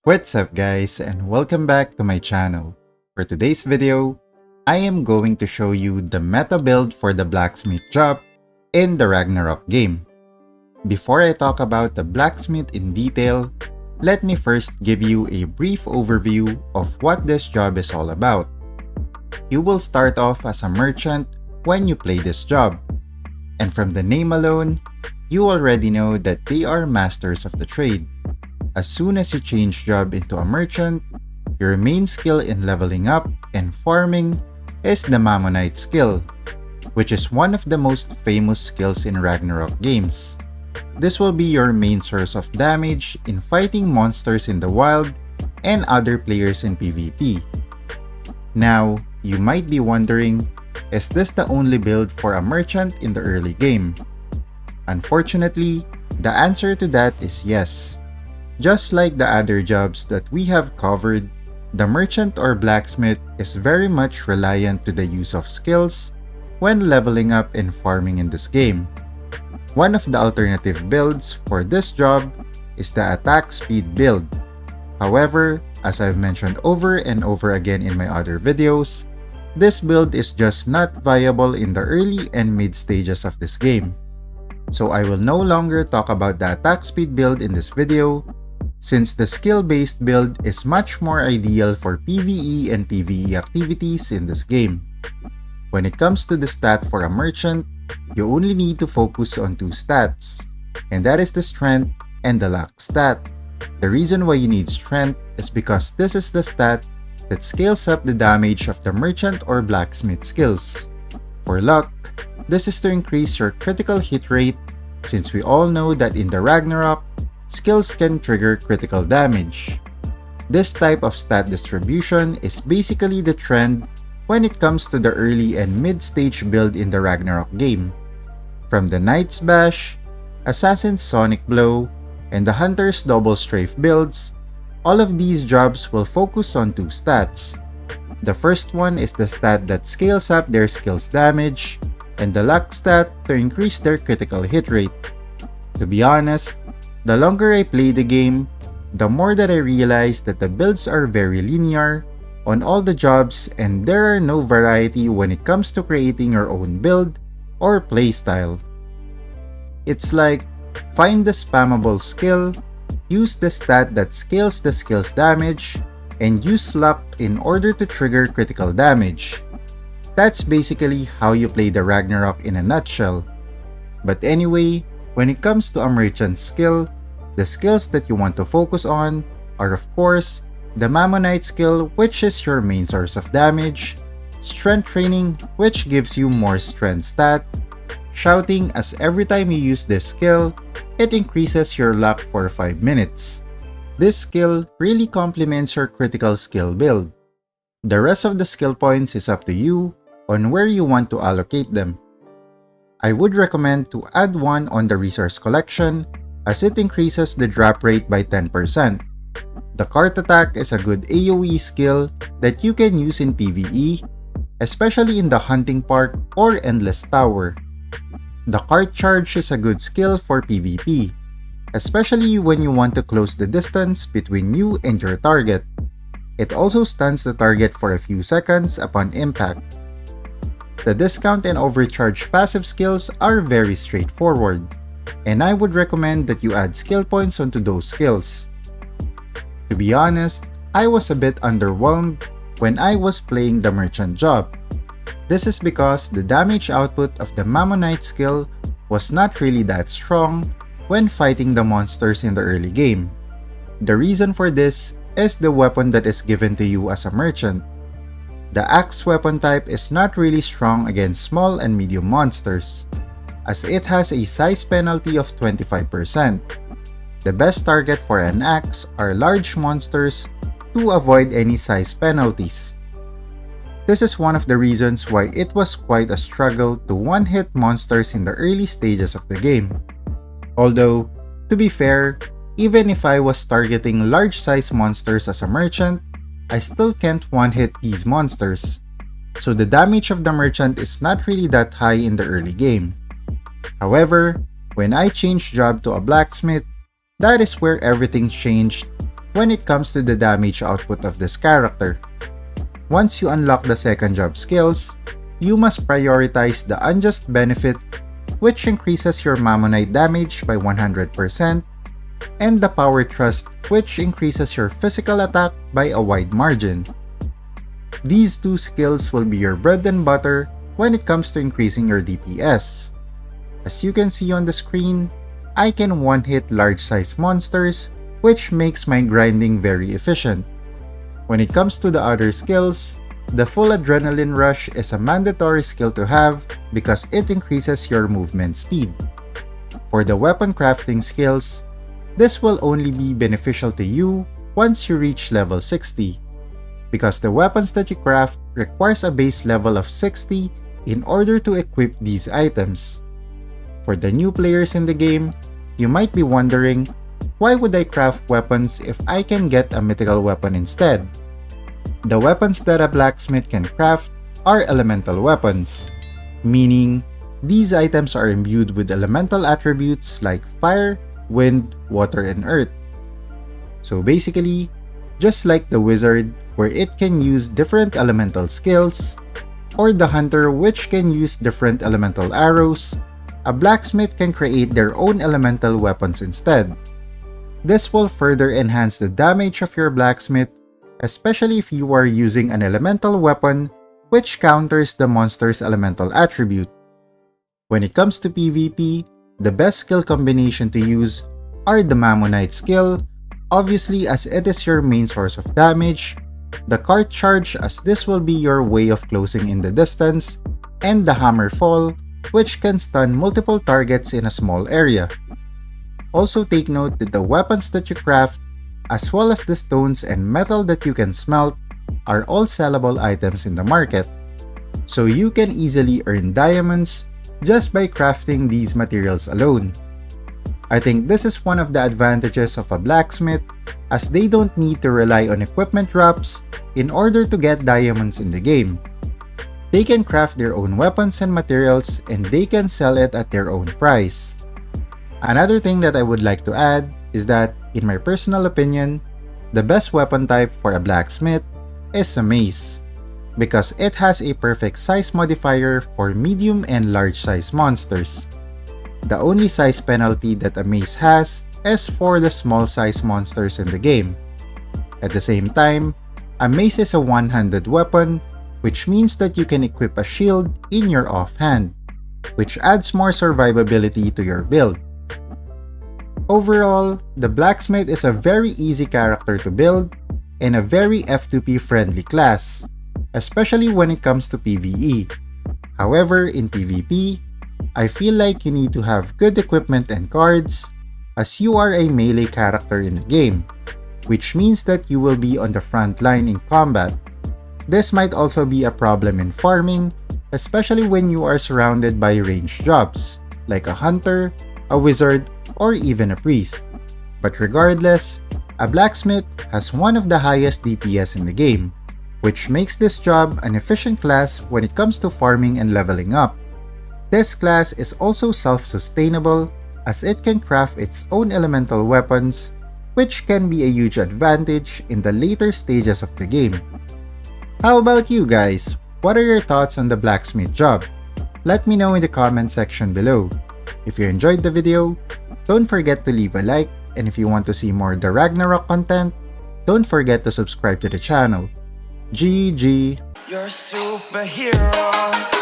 What's up guys, and welcome back to my channel. For today's video, I am going to show you the meta build for the Blacksmith job in the Ragnarok game. Before I talk about the Blacksmith in detail, let me first give you a brief overview of what this job is all about. You will start off as a merchant when you play this job, and from the name alone, you already know that they are masters of the trade. As soon as you change job into a merchant, your main skill in leveling up and farming is the Mammonite skill, which is one of the most famous skills in Ragnarok games. This will be your main source of damage in fighting monsters in the wild and other players in PvP. Now, you might be wondering, is this the only build for a merchant in the early game? Unfortunately, the answer to that is yes. Just like the other jobs that we have covered, the merchant or blacksmith is very much reliant to the use of skills when leveling up and farming in this game. One of the alternative builds for this job is the attack speed build. However, as I've mentioned over and over again in my other videos, this build is just not viable in the early and mid stages of this game. So I will no longer talk about the attack speed build in this video, since the skill-based build is much more ideal for PvE and PvE activities in this game. When it comes to the stat for a merchant, you only need to focus on two stats, and that is the strength and the luck stat. The reason why you need strength is because this is the stat that scales up the damage of the merchant or blacksmith skills. For luck, this is to increase your critical hit rate, since we all know that in the Ragnarok, skills can trigger critical damage. This type of stat distribution is basically the trend when it comes to the early and mid-stage build in the Ragnarok game. From the Knight's Bash, Assassin's Sonic Blow, and the Hunter's Double Strafe builds, all of these jobs will focus on two stats. The first one is the stat that scales up their skills damage, and the luck stat to increase their critical hit rate. To be honest, the longer I play the game, the more that I realize that the builds are very linear on all the jobs and there are no variety when it comes to creating your own build or playstyle. It's like, find the spammable skill, use the stat that scales the skill's damage, and use luck in order to trigger critical damage. That's basically how you play the Ragnarok in a nutshell. But anyway, when it comes to a merchant's skill, the skills that you want to focus on are of course the Mammonite skill, which is your main source of damage, strength training, which gives you more strength stat, shouting, as every time you use this skill, it increases your luck for 5 minutes. This skill really complements your critical skill build. The rest of the skill points is up to you on where you want to allocate them. I would recommend to add one on the resource collection as it increases the drop rate by 10%. The cart attack is a good AoE skill that you can use in PvE, especially in the hunting park or endless tower. The cart charge is a good skill for PvP, especially when you want to close the distance between you and your target. It also stuns the target for a few seconds upon impact. The discount and overcharge passive skills are very straightforward, and I would recommend that you add skill points onto those skills. To be honest, I was a bit underwhelmed when I was playing the merchant job. This is because the damage output of the Mammonite skill was not really that strong when fighting the monsters in the early game. The reason for this is the weapon that is given to you as a merchant. The axe weapon type is not really strong against small and medium monsters, as it has a size penalty of 25%. The best target for an axe are large monsters to avoid any size penalties. This is one of the reasons why it was quite a struggle to one-hit monsters in the early stages of the game. Although, to be fair, even if I was targeting large-size monsters as a merchant, I still can't one-hit these monsters, so the damage of the merchant is not really that high in the early game. However, when I changed job to a blacksmith, that is where everything changed when it comes to the damage output of this character. Once you unlock the second job skills, you must prioritize the unjust benefit, which increases your Mammonite damage by 100%, and the power thrust, which increases your physical attack by a wide margin. These two skills will be your bread and butter when it comes to increasing your DPS. As you can see on the screen, I can one-hit large-size monsters, which makes my grinding very efficient. When it comes to the other skills, the full adrenaline rush is a mandatory skill to have because it increases your movement speed. For the weapon crafting skills, this will only be beneficial to you once you reach level 60, because the weapons that you craft requires a base level of 60 in order to equip these items. For the new players in the game, you might be wondering, why would I craft weapons if I can get a mythical weapon instead? The weapons that a blacksmith can craft are elemental weapons, meaning these items are imbued with elemental attributes like fire, wind, water, and earth. So basically, just like the wizard where it can use different elemental skills, or the hunter which can use different elemental arrows, a blacksmith can create their own elemental weapons instead. This will further enhance the damage of your blacksmith, especially if you are using an elemental weapon which counters the monster's elemental attribute. When it comes to PvP, the best skill combination to use are the Mammonite skill, obviously as it is your main source of damage, the cart charge as this will be your way of closing in the distance, and the hammer fall, which can stun multiple targets in a small area. Also take note that the weapons that you craft, as well as the stones and metal that you can smelt, are all sellable items in the market, so you can easily earn diamonds just by crafting these materials alone. I think this is one of the advantages of a blacksmith, as they don't need to rely on equipment drops in order to get diamonds in the game. They can craft their own weapons and materials and they can sell it at their own price. Another thing that I would like to add is that, in my personal opinion, the best weapon type for a blacksmith is a mace, because it has a perfect size modifier for medium and large size monsters. The only size penalty that a mace has is for the small size monsters in the game. At the same time, a mace is a one-handed weapon, which means that you can equip a shield in your offhand, which adds more survivability to your build. Overall, the blacksmith is a very easy character to build and a very F2P friendly class, especially when it comes to PvE. However, in PvP, I feel like you need to have good equipment and cards, as you are a melee character in the game, which means that you will be on the front line in combat. This might also be a problem in farming, especially when you are surrounded by ranged jobs, like a hunter, a wizard, or even a priest. But regardless, a blacksmith has one of the highest DPS in the game, which makes this job an efficient class when it comes to farming and leveling up. This class is also self-sustainable, as it can craft its own elemental weapons, which can be a huge advantage in the later stages of the game. How about you guys? What are your thoughts on the blacksmith job? Let me know in the comment section below. If you enjoyed the video, don't forget to leave a like, and if you want to see more the Ragnarok content, don't forget to subscribe to the channel. GG! You're a superhero.